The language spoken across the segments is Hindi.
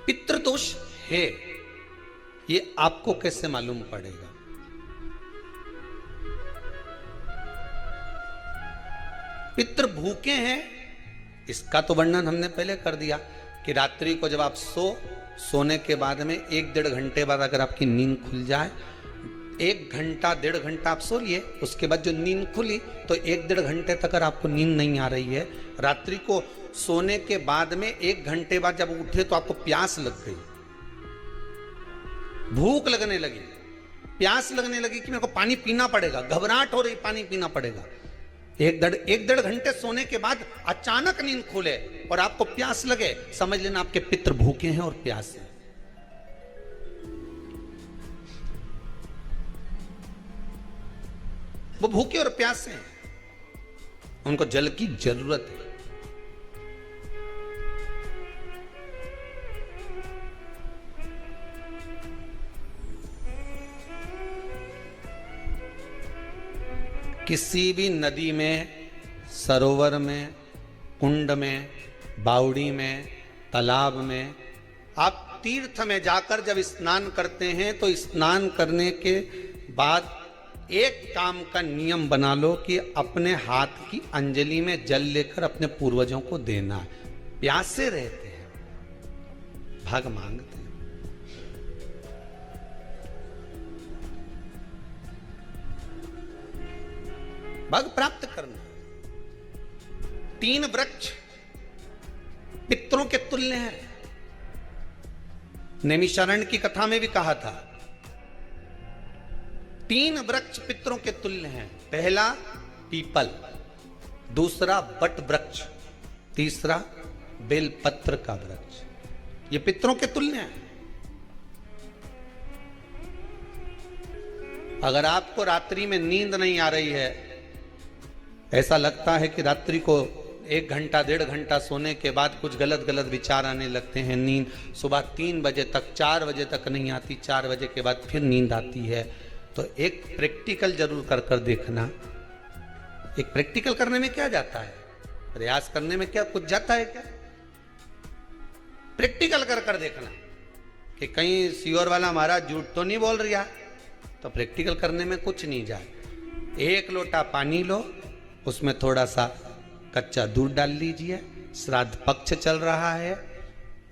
पितृदोष है ये आपको कैसे मालूम पड़ेगा? पितृ भूखे हैं इसका तो वर्णन हमने पहले कर दिया कि रात्रि को जब आप सोने के बाद में 1-1.5 घंटे बाद अगर आपकी नींद खुल जाए, 1 घंटा 1.5 घंटा आप सो लिए, उसके बाद जो नींद खुली तो 1-1.5 घंटे तक अगर आपको नींद नहीं आ रही है, रात्रि को सोने के बाद में 1 घंटे बाद जब उठे तो आपको प्यास लग गई, भूख लगने लगी, प्यास लगने लगी कि मेरे को पानी पीना पड़ेगा, घबराहट हो रही, पानी पीना पड़ेगा। 1-1.5 घंटे सोने के बाद अचानक नींद खुले और आपको प्यास लगे, समझ लेना आपके पितृ भूखे हैं और प्यास है। वो भूखे और प्यासे हैं, उनको जल की जरूरत है। किसी भी नदी में, सरोवर में, कुंड में, बावड़ी में, तालाब में, आप तीर्थ में जाकर जब स्नान करते हैं तो स्नान करने के बाद एक काम का नियम बना लो कि अपने हाथ की अंजलि में जल लेकर अपने पूर्वजों को देना है। प्यासे रहते हैं, भग मांगते हैं। भग प्राप्त करना। 3 वृक्ष पितरों के तुल्य हैं। नैमिषारण्य की कथा में भी कहा था 3 वृक्ष पितरों के तुल्य हैं। पहला पीपल, दूसरा बट वृक्ष, तीसरा बेलपत्र का वृक्ष। ये पितरों के तुल्य हैं। अगर आपको रात्रि में नींद नहीं आ रही है, ऐसा लगता है कि रात्रि को 1 घंटा 1.5 घंटा सोने के बाद कुछ गलत गलत विचार आने लगते हैं, नींद सुबह 3 बजे तक 4 बजे तक नहीं आती, 4 बजे के बाद फिर नींद आती है, तो एक प्रैक्टिकल जरूर कर देखना। एक प्रैक्टिकल करने में क्या जाता है, प्रयास करने में क्या कुछ जाता है क्या? प्रैक्टिकल कर देखना कि कहीं सियोर वाला महाराज झूठ तो नहीं बोल रहा, तो प्रैक्टिकल करने में कुछ नहीं जाए। 1 लोटा पानी लो, उसमें थोड़ा सा कच्चा दूध डाल लीजिए, श्राद्ध पक्ष चल रहा है,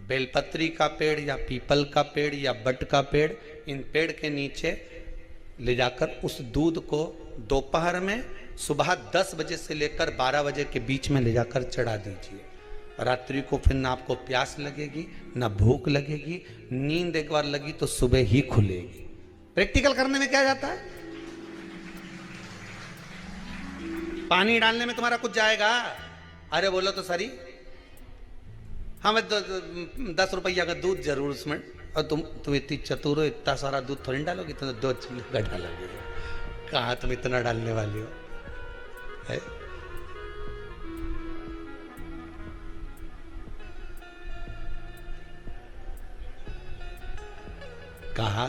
बेलपत्री का पेड़ या पीपल का पेड़ या बट का पेड़, इन पेड़ के नीचे ले जाकर उस दूध को दोपहर में सुबह 10 बजे से लेकर 12 बजे के बीच में ले जाकर चढ़ा दीजिए। रात्रि को फिर ना आपको प्यास लगेगी ना भूख लगेगी, नींद एक बार लगी तो सुबह ही खुलेगी। प्रैक्टिकल करने में क्या जाता है? पानी डालने में तुम्हारा कुछ जाएगा? अरे बोलो तो सरी, हमें 10 रुपया का दूध जरूर उसमें, और तुम इतनी चतुर हो, इतना सारा दूध थोड़ी डालोगी, तुम 2 चम्मच डालोगे। कहाँ तुम इतना डालने वाली हो है? कहा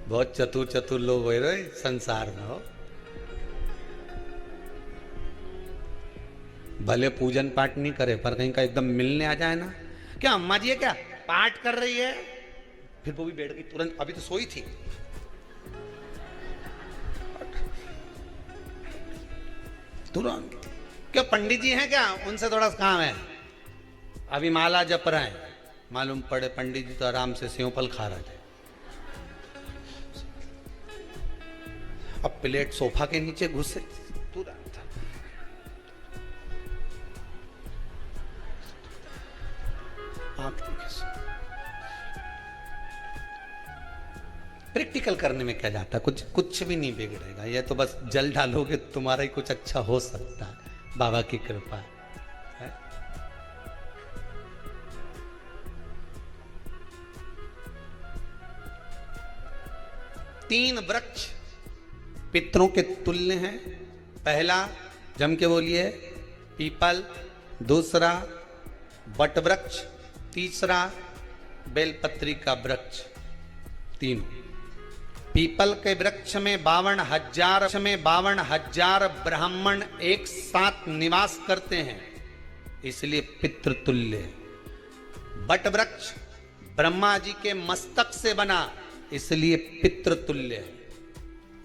बहुत चतुर लोग हो रहे संसार में हो। भले पूजन पाठ नहीं करे पर कहीं का एकदम मिलने आ जाए ना, क्या अम्मा जी है क्या पाठ कर रही है, फिर वो भी बैठ गई तुरंत, अभी तो सोई थी, तुरंत। क्या पंडित जी हैं क्या, उनसे थोड़ा काम है, अभी माला जप रहे हैं, मालूम पड़े पंडित जी तो आराम से सेव फल खा रहे थे। अब प्लेट सोफा के नीचे घुसे तुरंत। प्रैक्टिकल करने में क्या जाता है, कुछ भी नहीं बिगड़ेगा। ये तो बस जल डालोगे तुम्हारा ही कुछ अच्छा हो सकता है, बाबा की कृपा है। 3 वृक्ष पितरों के तुल्य हैं। पहला जम के बोलिए पीपल, दूसरा बट वृक्ष, तीसरा बेलपत्री का वृक्ष। तीनों पीपल के वृक्ष में 52,000 ब्राह्मण एक साथ निवास करते हैं, इसलिए पितृतुल्य। बट वृक्ष ब्रह्मा जी के मस्तक से बना, इसलिए पितृतुल्य है।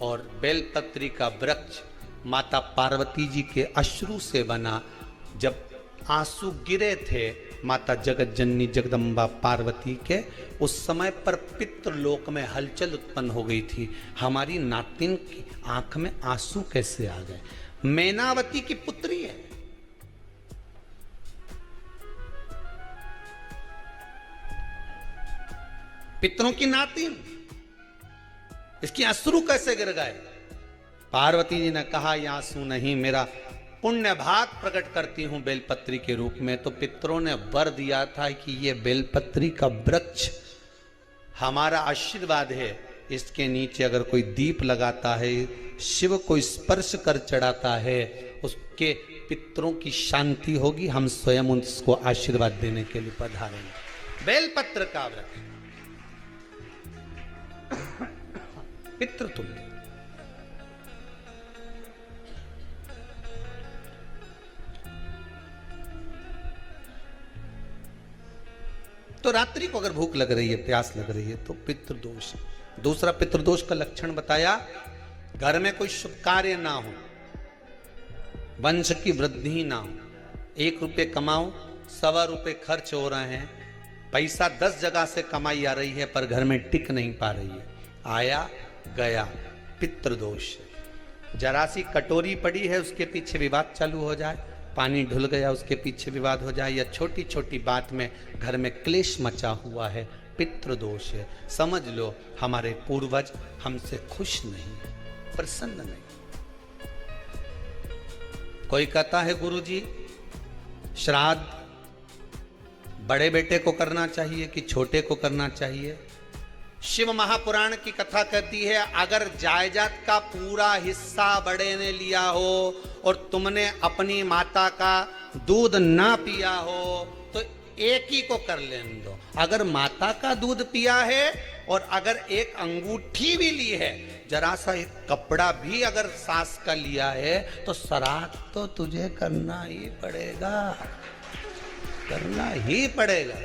और बेलपत्री का वृक्ष माता पार्वती जी के अश्रु से बना। जब आंसू गिरे थे माता जगत जननी जगदम्बा पार्वती के, उस समय पर पितृलोक में हलचल उत्पन्न हो गई थी। हमारी नातिन की आंख में आंसू कैसे आ गए? मैनावती की पुत्री है, पितरों की नातिन, इसकी अश्रु कैसे गिर गए? पार्वती जी ने कहा ये आंसू नहीं, मेरा पुण्य भाग प्रकट करती हूं बेलपत्री के रूप में। तो पितरों ने वर दिया था कि ये बेलपत्री का वृक्ष हमारा आशीर्वाद है, इसके नीचे अगर कोई दीप लगाता है, शिव को स्पर्श कर चढ़ाता है, उसके पितरों की शांति होगी। हम स्वयं उसको आशीर्वाद देने के लिए पधारेंगे। बेलपत्र का वृक्ष पितृतुल्य। तो रात्रि को अगर भूख लग रही है, प्यास लग रही है, तो पितृदोष। दूसरा पितृदोष का लक्षण बताया, घर में कोई शुभ कार्य ना हो, वंश की वृद्धि ना हो। 1 रुपये कमाओ, 1.25 रुपये खर्च हो रहे हैं, पैसा 10 जगह से कमाई आ रही है पर घर में टिक नहीं पा रही है, आया गया, पितृदोष। जरा सी कटोरी पड़ी है, उसके पीछे विवाद चालू हो जाए, पानी ढुल गया, उसके पीछे विवाद हो जाए, या छोटी छोटी बात में घर में क्लेश मचा हुआ है, पितृदोष है। समझ लो हमारे पूर्वज हमसे खुश नहीं, प्रसन्न नहीं। कोई कहता है गुरुजी श्राद्ध बड़े बेटे को करना चाहिए कि छोटे को करना चाहिए? शिव महापुराण की कथा कहती है, अगर जायदाद का पूरा हिस्सा बड़े ने लिया हो और तुमने अपनी माता का दूध ना पिया हो तो एक ही को कर लेने दो। अगर माता का दूध पिया है और अगर एक अंगूठी भी ली है, जरा सा एक कपड़ा भी अगर सास का लिया है, तो श्राद्ध तो तुझे करना ही पड़ेगा, करना ही पड़ेगा।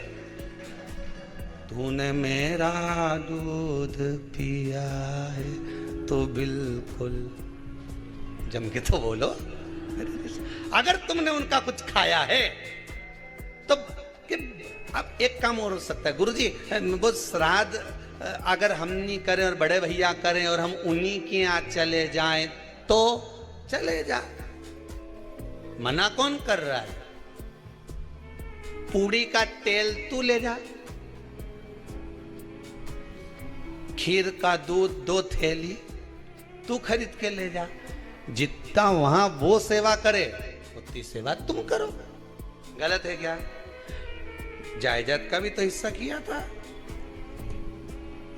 तूने मेरा दूध पिया है तो बिल्कुल जम के तो बोलो। अगर तुमने उनका कुछ खाया है तो अब एक काम और हो सकता है, गुरुजी वो श्राद्ध अगर हम नहीं करें और बड़े भैया करें और हम उन्हीं के यहाँ चले जाएं तो चले जा, मना कौन कर रहा है? पूड़ी का तेल तू ले जा, खीर का दूध 2 थैली तू खरीद के ले जा। जितना वहां वो सेवा करे उतनी सेवा तुम करो। गलत है क्या? जायदाद का भी तो हिस्सा किया था।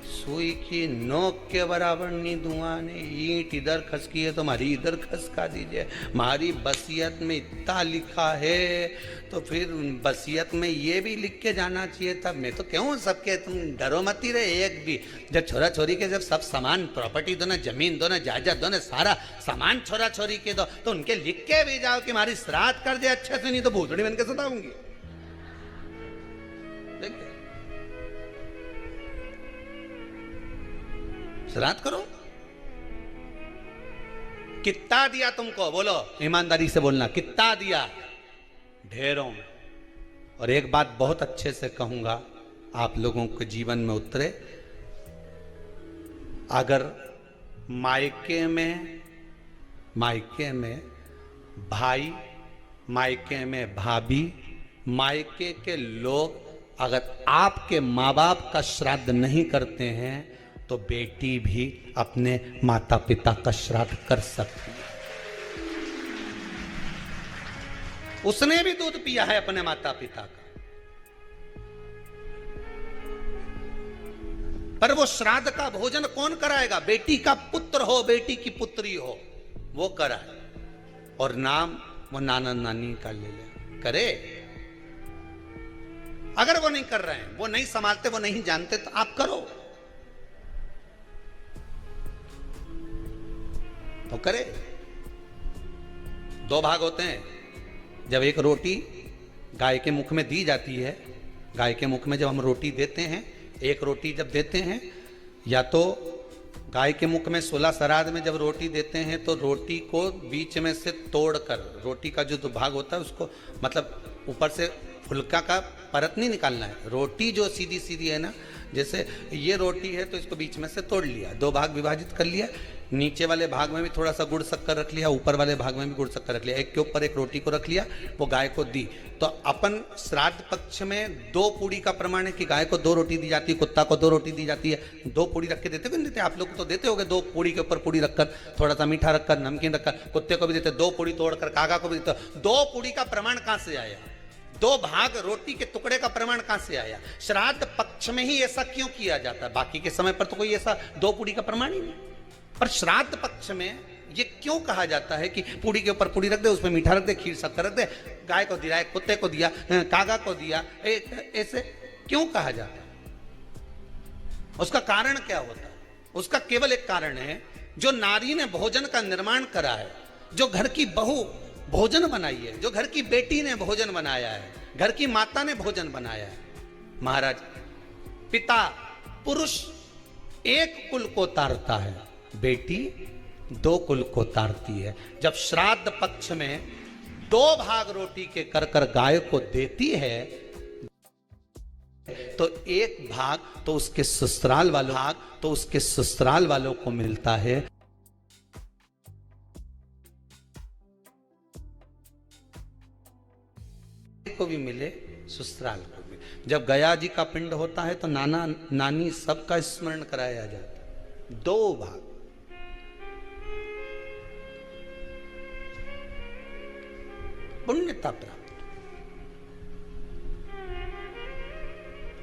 सुई की नोक के बराबर नहीं धुआं ने, ईंट इधर खसकी है तो हमारी इधर खसका दीजिए। हमारी बसियत में इतना लिखा है तो फिर बसियत में ये भी लिख के जाना चाहिए था। मैं तो क्यों सबके, तुम डरो मत ही रहे एक भी। जब छोरा छोरी के जब सब सामान, प्रॉपर्टी दो ना, जमीन दो ना, जायदाद दो ना, सारा सामान छोरा छोरी के दो, तो उनके लिख के भी जाओ कि हमारी श्राद्ध कर दे अच्छे से, नहीं तो भूतड़ी बन के सताऊंगी। देखिए श्राद्ध करो। कितना दिया तुमको? बोलो ईमानदारी से बोलना, कितना दिया? ढेरों में। और एक बात बहुत अच्छे से कहूंगा, आप लोगों के जीवन में उतरे। अगर मायके में भाई, मायके में भाभी, मायके के लोग अगर आपके माँ बाप का श्राद्ध नहीं करते हैं तो बेटी भी अपने माता पिता का श्राद्ध कर सकती है। उसने भी दूध पिया है अपने माता पिता का, पर वो श्राद्ध का भोजन कौन कराएगा? बेटी का पुत्र हो, बेटी की पुत्री हो, वो कराए। और नाम वो नाना नानी का ले ले, करे। अगर वो नहीं कर रहे हैं, वो नहीं संभालते, वो नहीं जानते, तो आप करो तो करे। 2 भाग होते हैं। जब एक रोटी गाय के मुख में दी जाती है, गाय के मुख में जब हम रोटी देते हैं, एक रोटी जब देते हैं, या तो गाय के मुख में 16 श्राद्ध में जब रोटी देते हैं तो रोटी को बीच में से तोड़कर, रोटी का जो भाग होता है उसको, मतलब ऊपर से फुलका का परत नहीं निकालना है। रोटी जो सीधी सीधी है ना, जैसे ये रोटी है तो इसको बीच में से तोड़ लिया, 2 भाग विभाजित कर लिया, नीचे वाले भाग में भी थोड़ा सा गुड़ शक्कर रख लिया, ऊपर वाले भाग में भी गुड़ शक्कर रख लिया, एक के ऊपर एक रोटी को रख लिया, वो गाय को दी। तो अपन श्राद्ध पक्ष में 2 पूड़ी का प्रमाण है कि गाय को 2 रोटी दी जाती है, कुत्ता को 2 रोटी दी जाती है। 2 पूड़ी रख के देते नहीं देते? आप लोग तो देते होगे, 2 पूड़ी के ऊपर पूड़ी रखकर, थोड़ा सा मीठा रखकर, नमकीन रखकर, कुत्ते को भी देते, 2 पूड़ी तोड़कर कागा को भी देते। 2 पूड़ी का प्रमाण कहां से आया? 2 भाग रोटी के टुकड़े का प्रमाण कहां से आया? श्राद्ध पक्ष में ही ऐसा क्यों किया जाता है? बाकी के समय पर तो कोई ऐसा 2 पूड़ी का प्रमाण ही नहीं, पर श्राद्ध पक्ष में ये क्यों कहा जाता है कि पूड़ी के ऊपर पूड़ी रख दे, उसमें मीठा रख दे, खीर शक्कर रख दे, गाय को दिया, कुत्ते को दिया, कागा को दिया, ऐसे क्यों कहा जाता है? उसका कारण क्या होता है? उसका केवल एक कारण है, जो नारी ने भोजन का निर्माण करा है, जो घर की बहू भोजन बनाई है, जो घर की बेटी ने भोजन बनाया है, घर की माता ने भोजन बनाया है। महाराज, पिता पुरुष एक कुल को तारता है, बेटी 2 कुल को तारती है। जब श्राद्ध पक्ष में 2 भाग रोटी के कर कर गाय को देती है, तो 1 भाग तो उसके ससुराल वालों को मिलता है, को भी मिले, ससुराल को भी। जब गया जी का पिंड होता है तो नाना नानी सबका स्मरण कराया जाता है। 2 भाग, पुण्यता प्राप्त।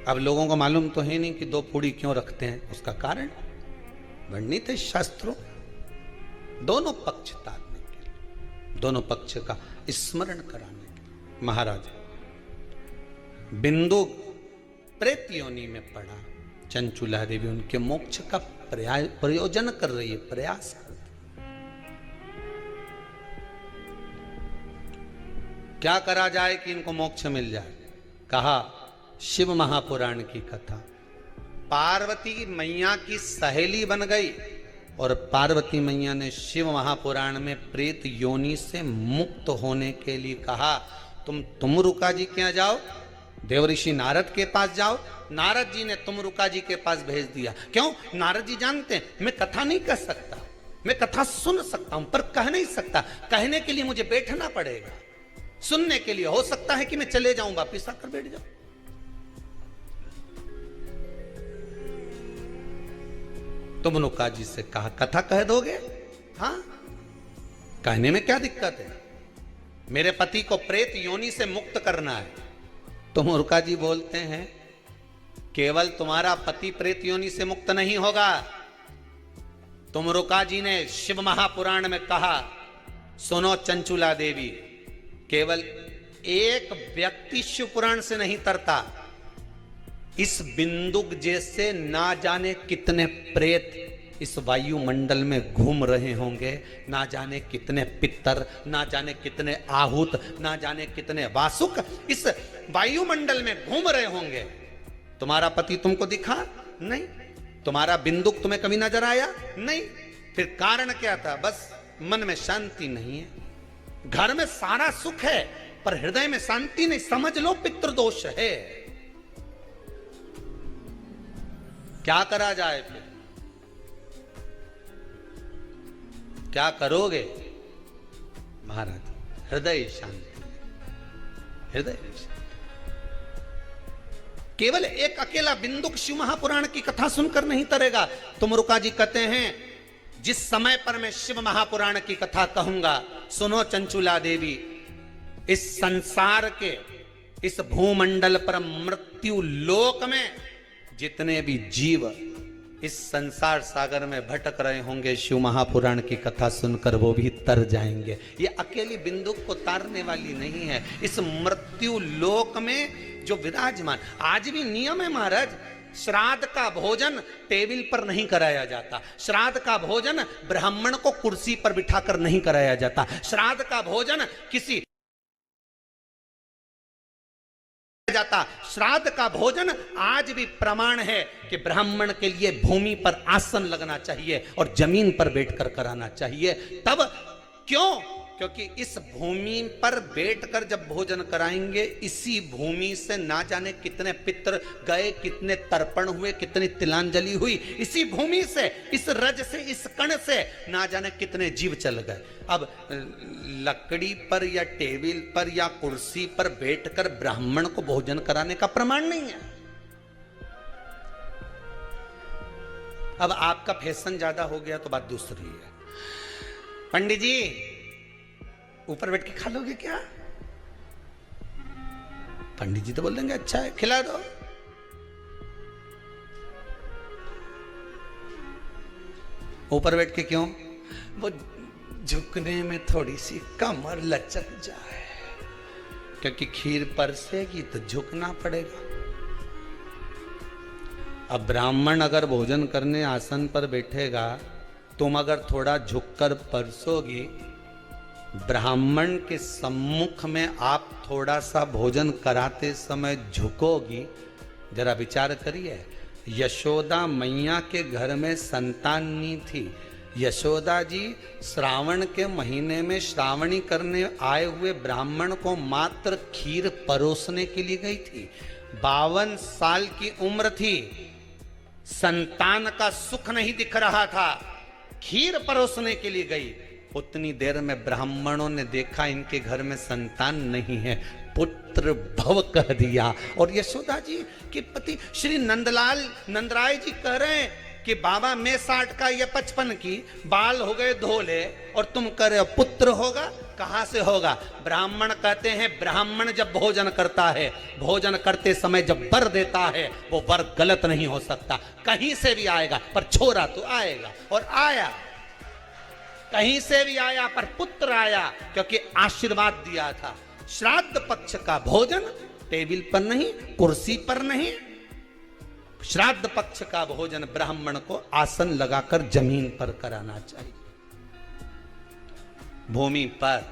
अब लोगों को मालूम तो है नहीं कि 2 पूड़ी क्यों रखते हैं, उसका कारण वर्णित है शास्त्रों। दोनों पक्ष तारने के लिए, दोनों पक्ष का स्मरण कराने के लिए। महाराज, बिंदु प्रेत योनि में पड़ा, चंचुला देवी उनके मोक्ष का प्रयोजन कर रही है, प्रयास कर रही। क्या करा जाए कि इनको मोक्ष मिल जाए? कहा शिव महापुराण की कथा। पार्वती मैया की सहेली बन गई और पार्वती मैया ने शिव महापुराण में प्रेत योनि से मुक्त होने के लिए कहा, तुम रुका जी के यहाँ जाओ, देवऋषि नारद के पास जाओ। नारद जी ने तुमरुका जी के पास भेज दिया। क्यों? नारद जी जानते हैं मैं कथा नहीं कर सकता, मैं कथा सुन सकता हूं पर कह नहीं सकता। कहने के लिए मुझे बैठना पड़ेगा, सुनने के लिए हो सकता है कि मैं चले जाऊं, वापिस आकर बैठ जाऊं। तुमरुका जी से कहा कथा कह दोगे? हाँ, कहने में क्या दिक्कत है? मेरे पति को प्रेत योनि से मुक्त करना है। तुमरुका जी बोलते हैं केवल तुम्हारा पति प्रेत योनि से मुक्त नहीं होगा। तुमरुका जी ने शिव महापुराण में कहा, सुनो चंचुला देवी, केवल एक व्यक्ति शिव पुराण से नहीं तरता, इस बिंदुक जैसे ना जाने कितने प्रेत इस वायुमंडल में घूम रहे होंगे, ना जाने कितने पितर, ना जाने कितने आहूत, ना जाने कितने वासुक इस वायुमंडल में घूम रहे होंगे। तुम्हारा पति तुमको दिखा नहीं, तुम्हारा बिंदुक तुम्हें कभी नजर आया नहीं, फिर कारण क्या था? बस मन में शांति नहीं है। घर में सारा सुख है पर हृदय में शांति नहीं, समझ लो पितृदोष है। क्या करा जाए? फिर क्या करोगे? महाराज, हृदय शांति, हृदय शांति। केवल एक अकेला बिंदुक शिव महापुराण की कथा सुनकर नहीं तरेगा। तुमरुका जी कहते हैं जिस समय पर मैं शिव महापुराण की कथा कहूंगा, सुनो चंचुला देवी, इस संसार के इस भूमंडल पर मृत्यु लोक में जितने भी जीव इस संसार सागर में भटक रहे होंगे, शिव महापुराण की कथा सुनकर वो भी तर जाएंगे। ये अकेली बिंदुक को तारने वाली नहीं है। इस मृत्यु लोक में जो विराजमान, आज भी नियम है महाराज, श्राद्ध का भोजन टेबल पर नहीं कराया जाता, श्राद्ध का भोजन ब्राह्मण को कुर्सी पर बिठाकर नहीं कराया जाता, श्राद्ध का भोजन किसी जाता। श्राद्ध का भोजन आज भी प्रमाण है कि ब्राह्मण के लिए भूमि पर आसन लगना चाहिए और जमीन पर बैठकर कराना चाहिए। तब क्यों? क्योंकि इस भूमि पर बैठकर जब भोजन कराएंगे, इसी भूमि से ना जाने कितने पितृ गए, कितने तर्पण हुए, कितनी तिलांजलि हुई, इसी भूमि से, इस रज से, इस कण से ना जाने कितने जीव चल गए। अब लकड़ी पर या टेबल पर या कुर्सी पर बैठकर ब्राह्मण को भोजन कराने का प्रमाण नहीं है। अब आपका फैशन ज्यादा हो गया तो बात दूसरी है। पंडित जी ऊपर बैठ के खा लोगे क्या? पंडित जी तो बोल देंगे अच्छा है खिला दो। ऊपर बैठ के क्यों? वो झुकने में थोड़ी सी कमर लचक जाए, क्योंकि खीर परसेगी तो झुकना पड़ेगा। अब ब्राह्मण अगर भोजन करने आसन पर बैठेगा, तुम अगर थोड़ा झुककर परसोगी, ब्राह्मण के सम्मुख में आप थोड़ा सा भोजन कराते समय झुकोगी। जरा विचार करिए, यशोदा मैया के घर में संतान नहीं थी। यशोदा जी श्रावण के महीने में श्रावणी करने आए हुए ब्राह्मण को मात्र खीर परोसने के लिए गई थी। 52 साल की उम्र थी, संतान का सुख नहीं दिख रहा था, खीर परोसने के लिए गई। उतनी देर में ब्राह्मणों ने देखा इनके घर में संतान नहीं है, पुत्र भव कह दिया। और यशोदा जी के पति श्री नंदराय जी कह रहे हैं कि बाबा मैं 60 का या 55 की, बाल हो गए धोले और तुम कह रहे हो पुत्र होगा। कहां से होगा? ब्राह्मण कहते हैं ब्राह्मण जब भोजन करता है, भोजन करते समय जब वर देता है, वो वर गलत नहीं हो सकता, कहीं से भी आएगा, पर छोरा तो आएगा। और आया, कहीं से भी आया, पर पुत्र आया, क्योंकि आशीर्वाद दिया था। श्राद्ध पक्ष का भोजन टेबल पर नहीं, कुर्सी पर नहीं, श्राद्ध पक्ष का भोजन ब्राह्मण को आसन लगाकर जमीन पर कराना चाहिए, भूमि पर।